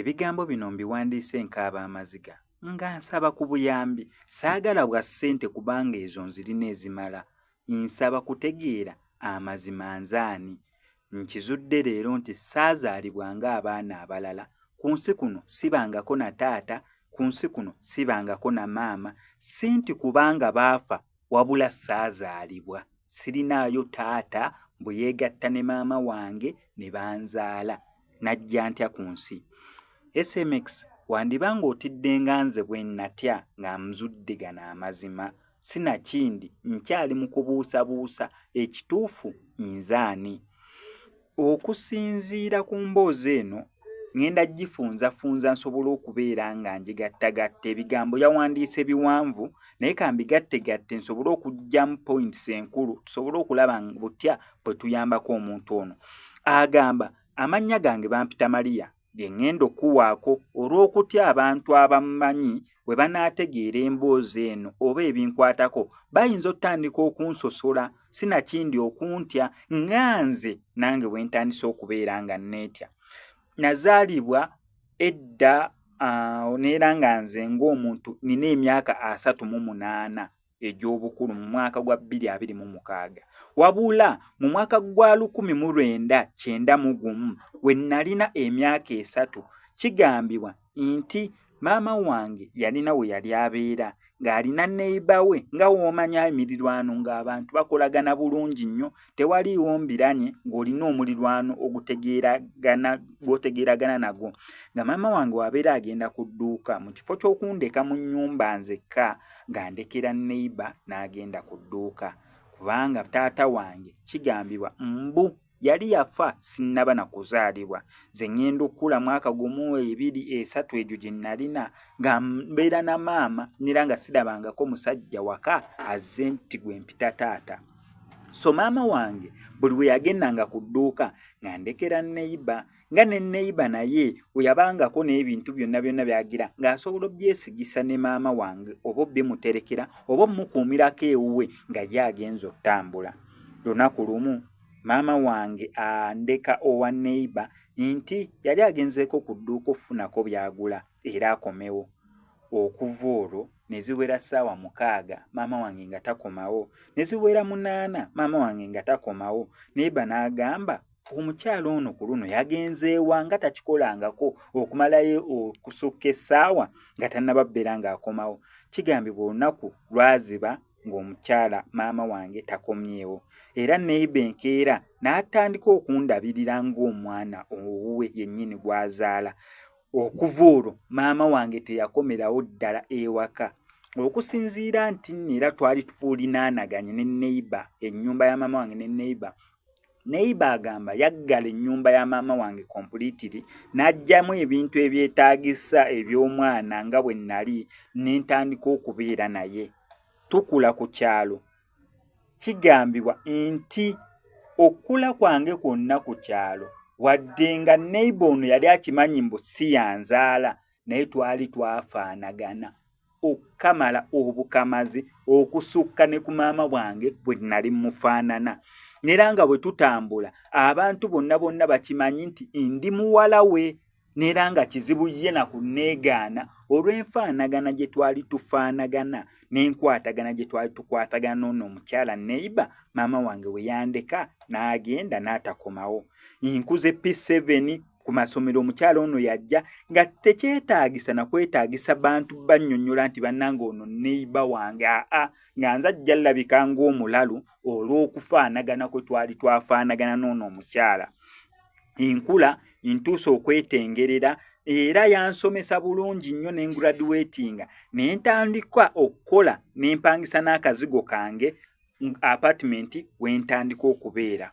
Ebigambo bino mbiwandiise nkaaba amaziga nga nsaba ku buyambi. Saagala bwa ssente kubanga ezo nzirina ezimala. Nsaba kutegeera amazima nzaani. Nkizudde leero nti saazaalibwa ng'abaana abalala. Ku nsi kuno sibangako na taata, ku nsi kuno sibangako na maama. Si nti kubanga baafa wabula saazaalibwa. Sirinaayo taata bwe yeegatta ne maama wange ne banzaala. Najja ntya ku nsi? SMX wandibanga otidde nga nze bwe natya nga mzudde gana amazima. Sinakindi nkyali mu kubuusabuusa ekituufu nzaani. Okusinziira ku mboozi eno ngenda gifunzafunza nsobole okubeera nga ngigattagatta. Ebigambo yawandiise biwanvu naye ka mbigattegatte nsobole okuggyamu points enkulu tusobole okulaba butya bwe tuyambako omuntu ono. Agamba amannya gange bampita Maria bye ngenda okuwaako olw'okutya abantu abamumanyi bwe banaategeera emboozi eno oba ebinkwatako bayinza otandika okunsosola. Sinakindi okuntya nga nze nange bwe ntandise okubeera nga neetya. Nazaalibwa edda neera nga nze ng'omuntu nina emyaka 38 egy'obukulu mu mwaka gwa 2026. Wabula mu mwaka gwa 1991 we nalina emyaka 3 kigambibwa nti maama wange yalina we yali abeera ng'alina neiba we nga woomanya emirirwano ng'abantu bakolagana bulungi nnyo tewaliiwo mbiranye ng'olina omulirwano gwotegeeragana nagwo. Nga maama wange wabeera agenda ku dduuka mu kifo ky'okundeka mu nnyumba nzekka ng'andekera neiba n'agenda ku dduuka kubanga taata wange kigambibwa mbu yali yafa sinnaba na kuzaalibwa. Ze ngenda okukula mwaka gumu 2 3 egyo gye nalina nga mbeera na maama nera nga sirabangako musajja waka azze nti gwe mpita taata. So maama wange buli we yagendanga ku dduuka nga ndekera neiba nga ne neiba naye we yabangako n'ebintu byonna byagira ng'asobola obyesigisa ne maama wange oba bimuterekera oba mukuumirako ewuwe nga ye agenza otambula. Lunaku lumu maama wange andeka owa neiba nti yali agenzeeko ku dduuka okufunako byagula era akomewo. Okuva olwo ne ziwera ssaawa 6 maama wange nga takomawo, ne ziwera 8 maama wange nga takomawo. Neiba n'agamba omukyala ono ku luno yagenzeewa nga takikolangako okumalayo okusukka essaawa nga tannaba bbeera ng'akomawo. Kigambibwa olunaku lwaziba ng'omukyala maama wange takomyewo. Era neiba enkeera n'atandika okundabirira ng'omwana owuwe yennyini gwazaala. Okuva olwo maama wange teyakomerawo ddala ewaka. Okusinziira nti era twali tupulinaanaganye ne neiba, ennyumba ya maama wange ne neiba. Neiba agamba yaggala ennyumba ya maama wange completely n'aggyamu ebintu ebyetaagisa eby'omwana nga bwe nali n'entandika okubeera naye. Tukula ku kyalo. Kigambibwa nti okula kwange kwonna ku kyalo wadde nga neiba ono yali akimanyi mbu si yanzaala naye twali twafaanagana okukamala obukamazi okusukka ne ku maama wange bwe nali mufaanana. Nera nga bwe tutambula abantu bonna bakimanyi nti ndi muwala we nera nga kizibu ye na kunneegaana olw'enfaanagana gye twali tufaanagana n'enkwatagana gye twali tukwatagana n'ono omukyala neiba maama wange we yandeka n'agenda n'atakomawo. Nkuze P7 ku masomero omukyala ono yajja nga tekyetaagisa na kwetaagisa bantu bannyonnyola nti bannange ono neiba wange nga nze ajja labika ng'omulalu olw'okufaanagana kwe twali twafaanagana n'ono omukyala. Nkula ntuuse okwetengerera era yansomesa bulungi nnyo ne graduatinga ne ntandika okukola ne mpangisa n'akazigo kange apartment we ntandika okubeera.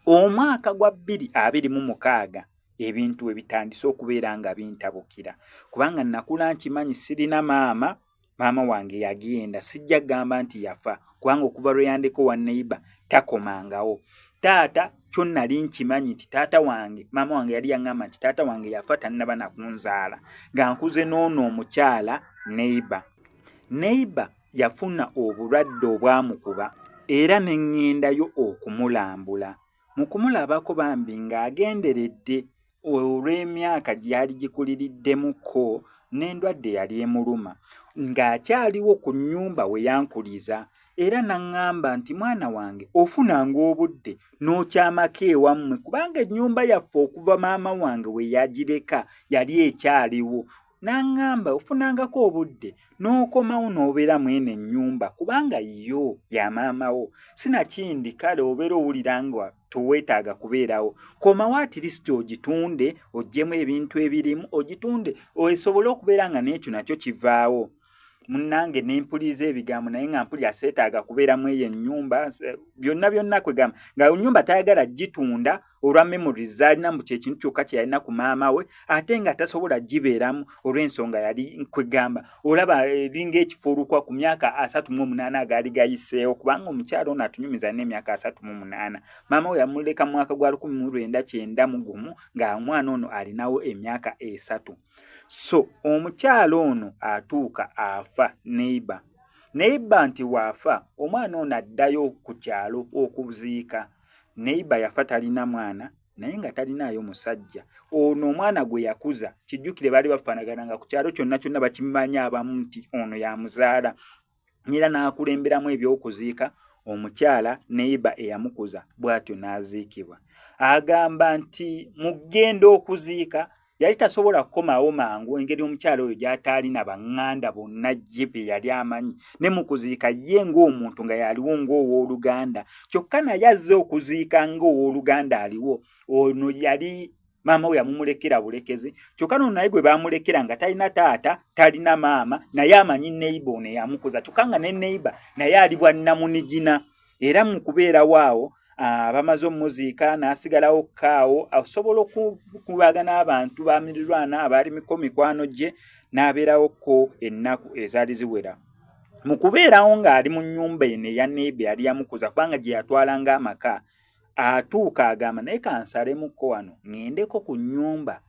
Omwaka gwa 2026 ebintu ebitandise okubeera nga bintabukira kubanga nakula nkimanyi sirina maama wange yagenda. Sijja gamba nti yafa kubanga okuva lwe yandeko wa neiba takomangawo. Taata kyo nali nkimanyi nti taata wange maama wange yali yaŋŋamba nti taata wange yafa tannaba na kunzaala nga nkuze n'ono omukyala neiba. Neiba yafuna obulwadde obwamukuba era ne ŋŋendayo okumulambula. Mu kumulabako bambi ng'agenderedde olw'emyaka gyali gikuliriddemukko n'endwadde yali emuluma ng'akyaliwo ku nnyumba we yankuliza era n'aŋŋamba nti mwana wange ofunanga obudde n'okyamako ewammwe kubanga ennyumba yaffe okuva maama wange we yagireka yali ekyaliwo. N'aŋŋamba ofunangako obudde n'okomawo n'obeera mwene ennyumba kubanga yo ya maamawo. Sinakindi kale obeera owulira nga toweetaaga kubeerawo, komawo atirisiti ogitunde oggyemu ebintu ebirimu ogitunde esobole okubeera nga n'ekyo nakyo kivaawo. Munnange nempuliriza ebigambo naye nga mpulira seetaaga kubeera mu eyo ennyumba byonna kwegamba nga ennyumba tayagala gitunda olwa memories zaalina mbu kyekintu kyokka kye yalina ku maama we ate nga tasobola gibeeramu olw'ensonga yali kwegamba olaba eringa ekifuulukwa ku myaka 38 agaali gayiseewo kubanga omukyalo ono atunyumiza n'emyaka 38. Maama we yamuleka mu mwaka gwa 1991 nga omwana ono alinawo emyaka 3. So omukyalo ono atuuka afa neiba nti waafa omwana ono addayo ku kyalo okuziika. Neiba yafa talina mwana naye nga talinaayo musajja. Ono omwana gwe yakuza kijjukire baali bafaanagananga ku kyalo kyonna bakimanya abamu nti ono yamuzaala. Nyira n'akulemberamu ebyokuziika omukyala neiba eyamukuza bw'atyo n'aziikibwa. Agamba nti mugenda okuziika yali tasobola kukomawo mangu engeri omukyalo oyo gy'ataalina baŋŋanda bonna gye be yali amanyi ne mu kuziika ye ng'omuntu nga yaliwo ng'owooluganda kyokka naye azze okuziika ng'owooluganda aliwo. Ono yali maama we yamumulekera bulekezi kyokka nono naye gwe baamulekera nga talina taata talina maama naye amanyi neiba ono eyamukuza kyokka nga ne neiba naye ali bwannamunigina era mu kubeerawo awo bamaze omuziika n'asigalawo kaawo asobola okukubaga n'abantu ba mirirwana abaali mikwano gye n'abeerawo ko ennaku ezaali ziwera. Mu kubeerawo ng'ali mu nnyumba eno eya neiba yali yamukuza kubanga gye yatwalanga amaka atuuka agamba naye kansalemukko wano ŋŋendeko ku nnyumba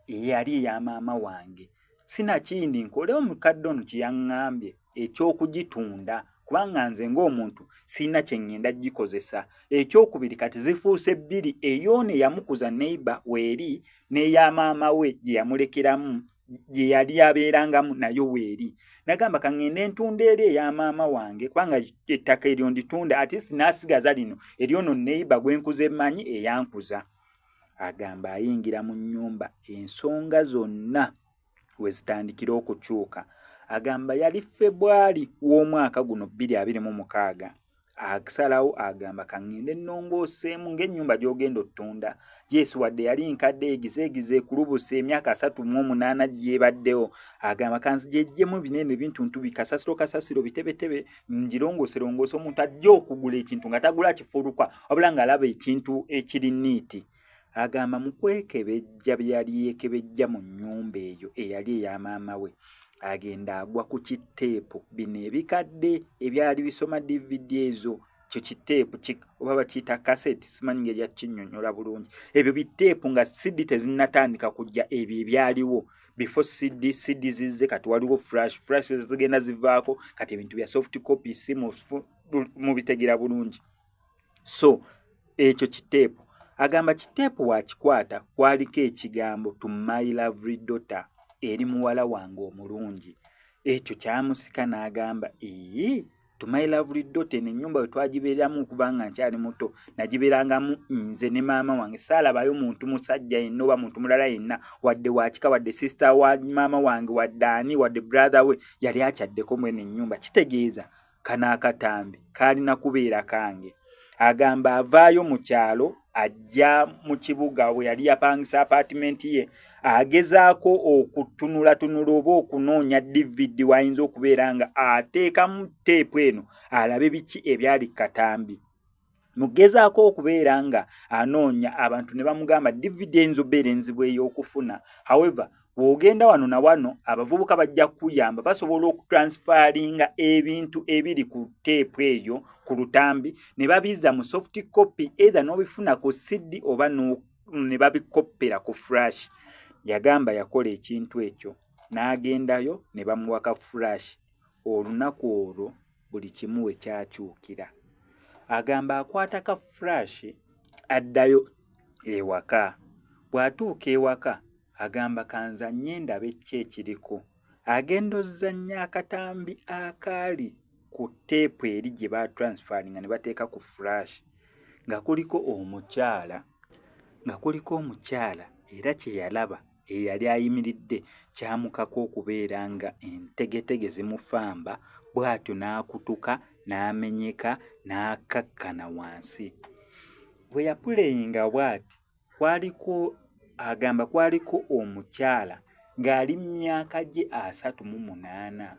eyali eya maama wange sinakindi nkole omukadde ono kye yaŋŋambye eky'okugitunda kubanga nze ng'omuntu sirina kye ŋŋenda gikozesa. Ekyokubiri kati zifuuse bbiri eyoone yamukuza neiba weeri n'eya maama we gye yamulekeramu gye yali abeerangamu nayo weeri. Nagamba kaŋŋende ntunda eri eya maama wange kubanga ettaka eryo nditunda ate sinaasigaza lino eryono neiba gwe nkuze mmanyi eyankuza. Agamba ayingira mu nnyumba ensonga zonna we zitandikira okukyuka. Agamba yali February w'omwaka guno 2026. Akusalawo agamba kaŋŋende nnongooseemu ng'ennyumba gy'ogenda ottunda. Yesu wadde yali nkadde egizeegize kulubusa emyaka 38 gyebaddewo. Agamba kanzijejjemu binene bintuntu kasasiro bitebetebe ngirongoose omuntu ajja okugula ekintu nga tagula kifuulukwa wabula ng'alaba ekintu ekiri niiti. Agamba mu kwekebejja bye yali yeekebejja mu nnyumba eyo eyali eya maama we agenda agwa ku kiteepu bino ebikadde ebyali bisoma DVD ezo kyo kiteepu oba bakiyita cassette simanyi ngeri yakinnyonnyola bulungi ebyo biteepu nga CD tezinnatandika kujja ebyo ebyaliwo before CD zizze kati waliwo flash zigenda zivaako kati ebintu bya soft copy simu mubitegera bulungi. So ekyo kiteepu agamba kiteepu wakikwata kwaliko ekigambo to my lovely daughter eri muwala wange omulungi. Ekyo kyamusika n'agamba to my lovely daughter n'ennyumba we twagibeeramu kubanga nkyali muto nagibeerangamu nze ne maama wange saalabayo muntu musajja yenna oba muntu mulala yenna wadde wakika wadde sister wa maama wange wadde ani wadde brother we yali akyaddeko mwene ennyumba. Kitegeeza kana akatambi kaalina kubeera kange. Agamba avaayo mu kyalo ajja mu kibuga we yali yapangisa apartment ye agezaako okutunula oba okunoonya DVD wayinza okubeera nga ateekamu teepu eno alabe biki ebyali katambi. Mugezaako okubeera nga anoonya abantu ne bamugamba DVD eyinza obbeera enzibu ey'okufuna. However bw'ogenda wano na wano abavubuka bajja kuyamba basobola okutransfaringa ebintu ebiri ku teepu eyo ku lutambi ne babiza mu soft copy either n'obifuna ku CD oba ne babikoppera ku flash. Yagamba yakola ekintu ekyo n'agendayo ne bamuwaka flash. Olunaku olwo buli kimu we kyakyukira. Agamba akwata ka flash addayo ewaka bw'atuuka ewaka agamba kanzanye ndabe ki ekiriko. Agenda ozannya akatambi akaali ku teepu eri gye batransfaringa ne bateeka ku flash nga kuliko omukyala era kye yalaba eyali ayimiridde kyamukako okubeera nga entegetege zimufamba bw'atyo n'akutuka n'amenyeka n'akakkana wansi. Bwe yapuleyinga bw'ati kwaliko omukyala ng'ali mu myaka gye 38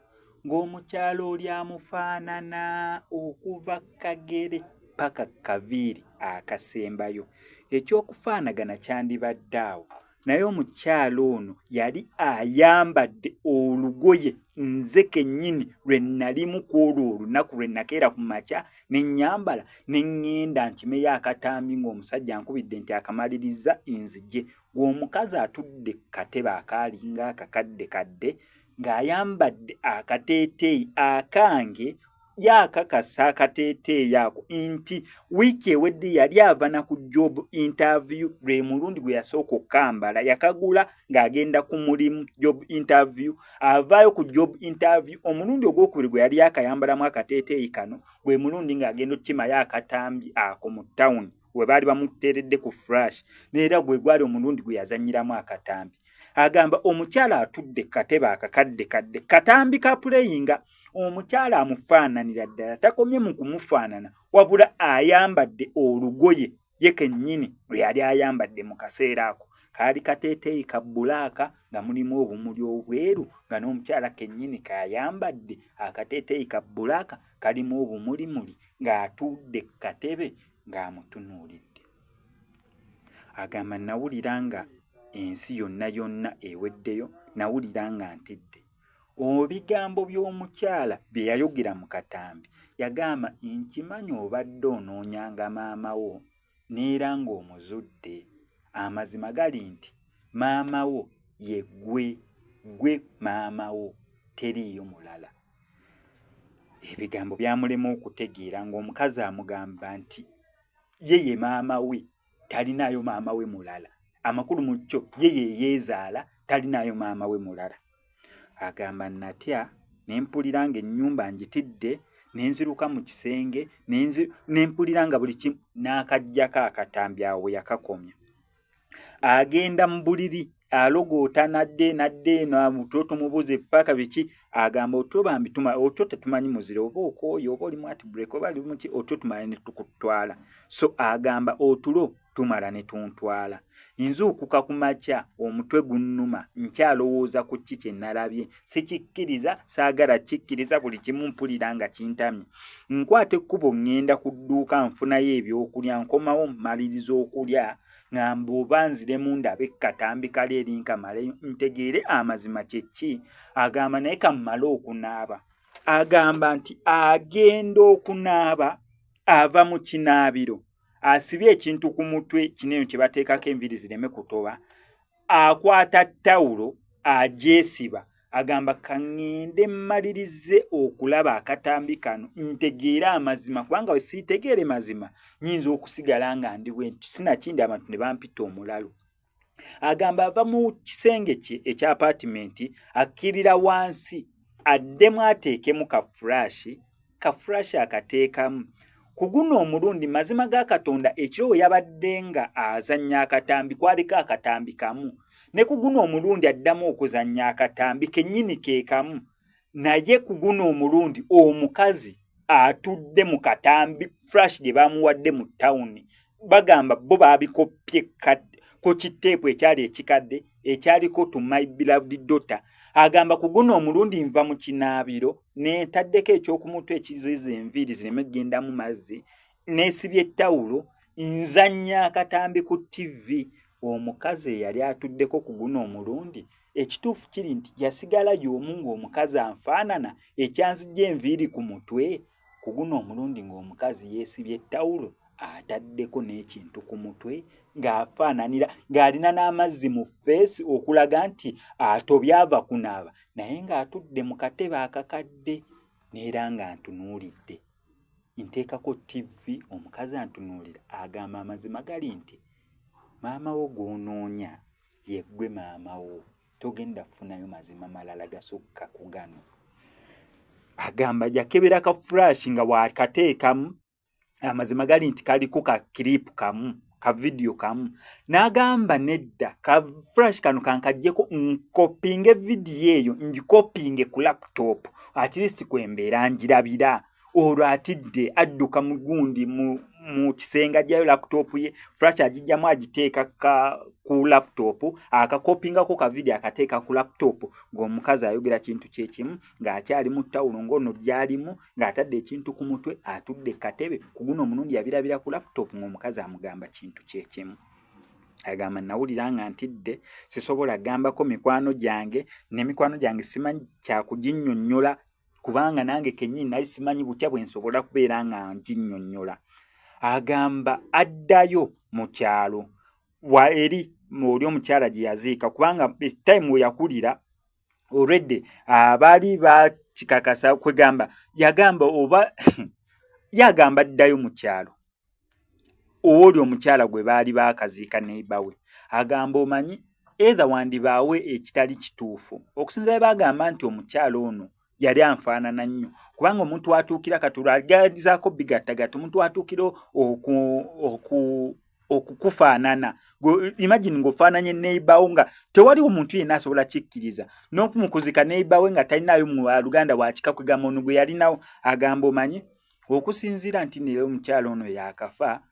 ng'omukyala oli amufaanana okuva kagere paka kaviiri akasembayo. Ekyokufaanagana kyandibadde awo, naye omukyala ono yali ayambadde olugoye nze kennyini lwe nalimu ku olwo olunaku lwe nakeera ku makya ne nnyambala ne ŋŋenda nkimeyo akatambi ng'omusajja ankubidde nti akamaliriza inzije. Omukazi atudde ku katebe akaalinga akakaddekadde ng'ayambadde akateeteeyi akange yakakasa akateeteeyi ako nti wiiki ewedde yali ava na ku job interview. Lwe mulundi gwe yasooka okukambala yakagula ng'agenda ku mulimu job interview, avaayo ku job interview omulundi ogwokubiri gwe yali yakayambalamu akateeteeyi kano gwe mulundi ng'agenda okukimayo akatambi ako mu tawuni we baali bamuteeredde ku flash, neera gwe gwali omulundi gwe yazannyiramu akatambi. Agamba omukyala atudde katebe akakaddekadde katambi ka puleyinga, omukyala amufaananira ddala, takomye mu kumufaanana wabula ayambadde olugoye ye kennyini lwe yali ayambadde mu kaseera ako. Kaali kateeteeyi ka bbulaaka nga mulimu obumuli obweru nga n'omukyala kennyini kayambadde akateeteeyi ka bbulaaka kalimu obumulimuli ng'atudde ku katebe ng'amutunuulidde. Agamba nawulira nga ensi yonna eweddeyo, nawulira nga ntidde. Ebigambo by'omukyala bye yayogera mu katambi yagamba nkimanyi obadde onoonyanga maama wo neera ng'omuzudde. Amazima gali nti maama wo ye gwe maama wo, teriiyo mulala. Ebigambo byamulema okutegeera ng'omukazi amugamba nti ye maama we, talinayo maama we mulala. Amakulu mu kyo ye yeezaala, talinayo maama we mulala. Agamba natya ne mpulira ng'ennyumba njitidde, ne nziruka mu kisenge ne mpulira nga buli kimu n'akajjako akatambi awo yakakomya. Agenda mu buliri alogoota nadde otulo tumubuuze paka biki. Agamba otulo bambituma, otulo tetumanyi muziro oba okooyo oba oli mwati break oba ali muki, otulo tumala ne tukutwala. So agamba otulo tumala ne tuntwala. Nzuukuka ku makya omutwe gunnuma nkyalowooza ku ki kye nalabye, sikikkiriza saagala kikkiriza, buli kimu mpulira nga kintamye. Nkwata ekkubo ŋŋenda ku dduuka nfunayo ebyokulya, nkomawo mmaliriza okulya ngamba oba nziremu ndabe katambi kali eri nkamaleyo ntegeere amazima kye ki. Agamba naye kammale okunaaba. Agamba nti agenda okunaaba ava mu kinaabiro, asibye ekintu ku mutwe kinene kye bateekako enviiri zireme kutoba, akwata ttawulo agyesiba. Agamba kaŋŋende mmalirize okulaba akatambi kano ntegeere amazima, kubanga we siitegeere mazima nyinza okusigala nga ndi bwe sinakindi abantu ne bampita omulalo. Agamba ava mu kisenge kye ekya apaatimenti akkirira wansi addemu ateekemu ka flash akateekamu. Ku guno omulundi mazima ga Katonda ekiro we yabadde nga azannya akatambi kwaliko akatambi kamu, ne ku guno omulundi addamu okuzannya akatambi kennyini ke kamu, naye ku guno omulundi omukazi atudde mu katambi flash gye bamuwadde mu tawuni. Bagamba bo baabikoppye ku kiteepu ekyali ekikadde ekyaliko to my beloved daughter. Agamba ku guno omulundi nva mu kinaabiro n'entaddeko ekyokumutwe ekiziza enviiri zireme genda mu mazzi, n'esibye ettawulo nzannya akatambi ku TV. Omukazi eyali atuddeko ku guno omulundi, ekituufu kiri nti yasigala y'omu ng'omukazi anfaanana ekyanzijja enviiri ku mutwe. Ku guno omulundi ng'omukazi yeesibye ettawulo ataddeko n'ekintu ku mutwe ng'afaananira ng'alina n'amazzi mu feesi okulaga nti atobyava kunaaba, naye ng'atudde mu katebe akakadde neera nga ntunuulidde. Nteekako TV omukazi antunuulira. Agamba amazima gali nti maama wo gw'onoonya yeggwe maama wo, togenda kufunayo mazima malala gasukka ku gano. Agamba yakebera ka flash nga wakateekamu amazima gali nti kaliko ka clip kamu ka video kamu, n'agamba nedda ka flash kano kankajjeko nkopinge video eyo njikopinge ku laptop at least kwembeera njirabira. Olwo atidde adduka mugundi mu kisenga jayo laptop ye, flash agijjamu agiteeka ku laptop, akakopingako ka video akateeka ku laptop, ng'omukazi ayogera kintu kyekimu ng'akyali mu ttawulo ng'ono gyalimu ng'atadde ekintu ku mutwe atudde katebe ku guno omulundi yabirabira ku laptop ng'omukazi amugamba kintu kyekimu. Agamba nawulira nga ntidde sisobola gambako mikwano gyange, ne mikwano gyange simanyi kyakuginnyonnyola kubanga nange kennyini nali simanyi butya bwe nsobola kubeera nga nginnyonnyola. Agamba addayo mu kyalo wa eri oli omukyala gye yaziika kubanga time we yakulira already abaali bakikakasa kwegamba yagamba oba yagamba addayo mu kyalo oli omukyala gwe baali bakaziika neibawe. Agamba omanyi either wandibaawe ekitali kituufu, okusinza bagamba nti omukyala ono yali anfaanana nnyo kubanga omuntu atuukira katula agalizaako bigattagatta, omuntu atuukira okukufaanana. Imagine ng'ofaananye neibawo nga tewali omuntu yenna asobola kikkiriza n'okumukuzika neibawe nga talinayo mu Luganda wakika kwegamba ono gwe yalinawo. Agamba omanyi okusinziira nti neyo omukyala ono yakafa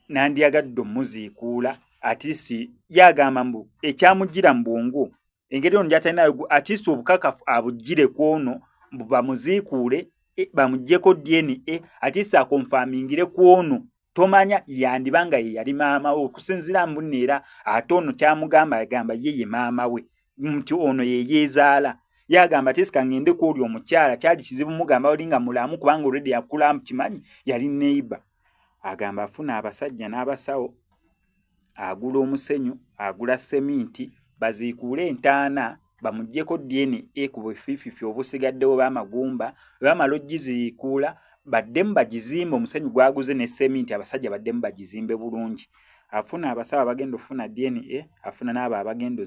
nandiyagadde omuziikuula at least yagamba mbu ekyamugira mu bwongo engeri ono gyatalinayo at least obukakafu abugire ku ono mbu bamuziikuule bamuggyeko DNA at least akonfamingire ku ono tomanya yandibanga ye yali maama we, okusinziira mbunne era ate ono kyamugamba yagamba ye maama we nti ono ye yeezaala. Yagamba ate sika ngende ku oli omukyala kyali kizibu mugamba oli nga mulamu kubanga already yakula mukimanyi yali neighbor. Agamba afuna abasajja n'abasawo, agula omusenyu, agula seminti, baziikuule entaana bamuggyeko DNA ku bufiififi obusigaddewo b'amagumba, bamala ogiziikuula baddemu bagizimbe, omusenyu gwaguze ne seminti abasajja baddemu bagizimbe bulungi. Afuna abasawo abagenda okufuna DNA, afuna n'abo abagenda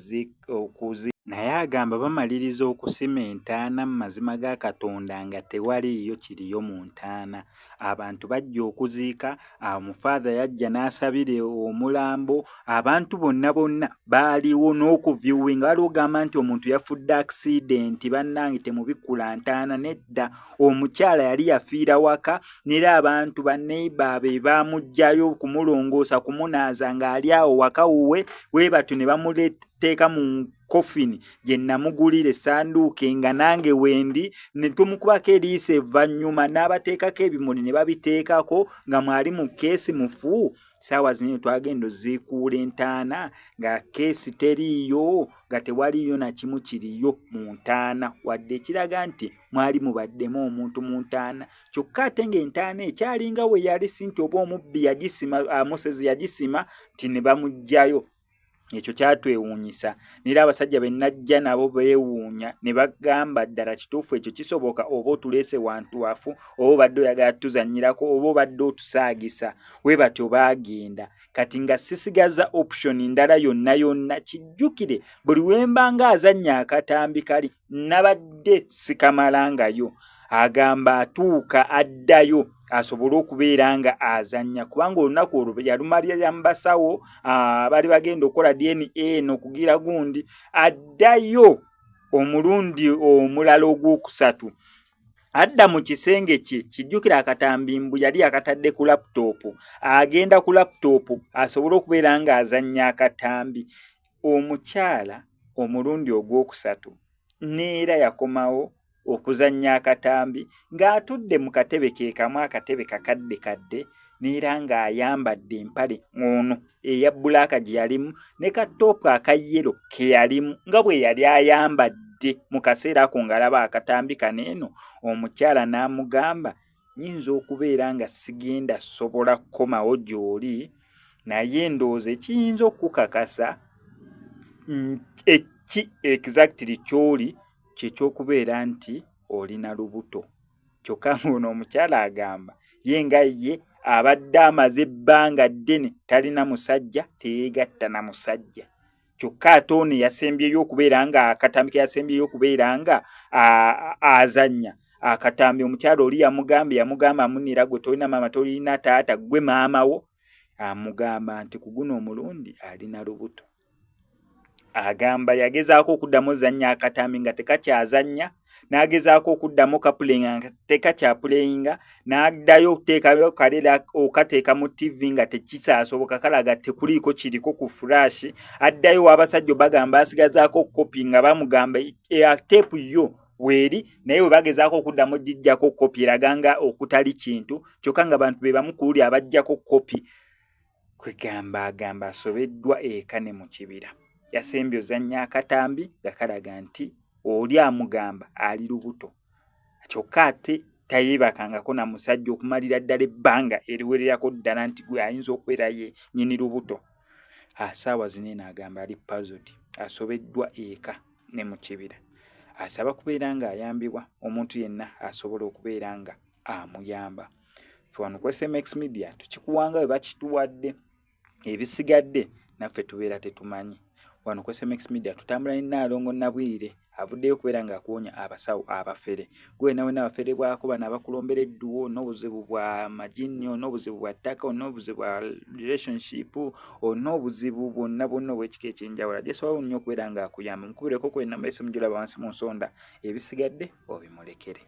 okuzi. Naye agamba bamaliriza okusima entaana mu mazima ga Katonda nga tewaliyo kiriyo mu ntaana. Abantu bajja okuziika, omufaadha yajja n'asabire omulambo, abantu bonna baaliwo n'okuviewinga. Waliwo ogamba nti omuntu yafudde accident bannange temubikula ntaana, nedda omukyala yali yafiira waka nera abantu banneiba be bamugjayo kumulongoosa kumunaaza ng'ali awo waka wuwe webatyo ne bamuteeka mu kofini gye namugulira essanduuke nga nange wendi ne tumukubako eriisa evvannyuma n'abateekako ebimuli ne babiteekako nga mwali mu keesi mufu. Saawa zino twagenda oziikuula entaana nga keesi teriiyo nga tewaliyo na kimu kiriyo mu ntaana wadde ekiraga nti mwali mubaddemu omuntu mu ntaana. Kyokka ate ng'entaana ekyalinga we yali si nti oba omubbi yagisima, Moses yagisima nti ne bamugjayo. Ekyo kyatwewuunyisa nera abasajja be najja nabo beewuunya ne bagamba ddala kituufu ekyo kisoboka oba otuleese wantu wafu oba obadde oyagala tuzannyirako oba obadde otusaagisa. We batyo baagenda. Kati nga sisigaza option ndala yonna kijjukire buli wembanga azannya akatambi kali nabadde sikamalangayo. Agamba atuuka addayo asobole okubeera nga azannya kubanga olunaku olwo yalumalira mu basawo bali bagenda okukola DNA n'okugira gundi. Addayo omulundi omulala ogwokusatu adda mu kisenge kye, kijjukira akatambi mbu yali akatadde ku laptop, agenda ku laptop asobole okubeera nga azannya akatambi. Omukyala omulundi ogwokusatu neera yakomawo okuzannya akatambi ng'atudde mu katebe ke kamu, akatebe kakadde neera ng'ayambadde empale ono eya bbulaaka gye yalimu ne katoopu akayero ke yalimu nga bwe yali ayambadde mu kaseera ako ng'alaba akatambi kaneeno. Omukyala n'amugamba nyinza okubeera nga sigenda sobola kukomawo gy'oli naye ndowooza ekiyinza okukakasa exactly ky'oli ky'ekyokubeera nti olina lubuto. Kyokka ng'ono omukyala agamba ye nga ye abadde amaze ebbanga ddene talina musajja, teyeegatta na musajja. Kyokka ate ono yasembyeyo okubeera nga akatambi ke yasembyeyo okubeera nga azannya akatambi. Omukyala oli yamugamba amunira gwe tolina maama tolina taata gwe maama wo, amugamba nti ku guno omulundi alina lubuto. Agamba yagezaako okuddamu ozannya akatambi nga tekakyazannya, n'agezaako okuddamu kapulayinga nga tekakyapuleyinga, n'addayo okuteekayo kalera okateeka mu TV nga tekisaasoboka kalaga tekuliiko kiriko ku flash. Addayo w'abasajja bagamba asigazaako kopi nga bamugamba teepu yo weeri, naye we bagezaako okuddamu gijjako kopi eraga nga okutali kintu, kyokka nga bantu be bamu kuwuli abajjako kopi. Agamba asobeddwa eka ne mu kibira. Yasembye ozannya akatambi nga kalaga nti oli amugamba ali lubuto. Kyokka ate tayeebakangako na musajja okumalira ddala ebbanga eriwererako ddala nti gwe ayinza okubeera ye nnyini lubuto. Saawa zinene agamba ali puzzled, asobeddwa eka ne mu kibira. Asaba kubeera nga ayambibwa omuntu yenna asobola okubeera nga amuyamba. Ffe wano ku SMX Media tukikuwanga bwe bakituwadde, ebisigadde naffe tubeera tetumanyi. Wano ku SMX Media tutambula ne Nnaalongo Nabwire avuddeyo okubeera nga akuwonya abasawo abafere. Gwe nawe n'abafere bwako bano abakulombera edduwo, n'obuzibu bwa majini, n'obuzibu bwa ttaka, n'obuzibu bwa relationship, n'obuzibu bwonna obw'ekika ekyenjawulo. Ajesobola nnyo okubeera nga akuyamba. Mukubireko ku ennamba y'essimu gy'olaba wansi mu nsonda, ebisigadde obimulekere.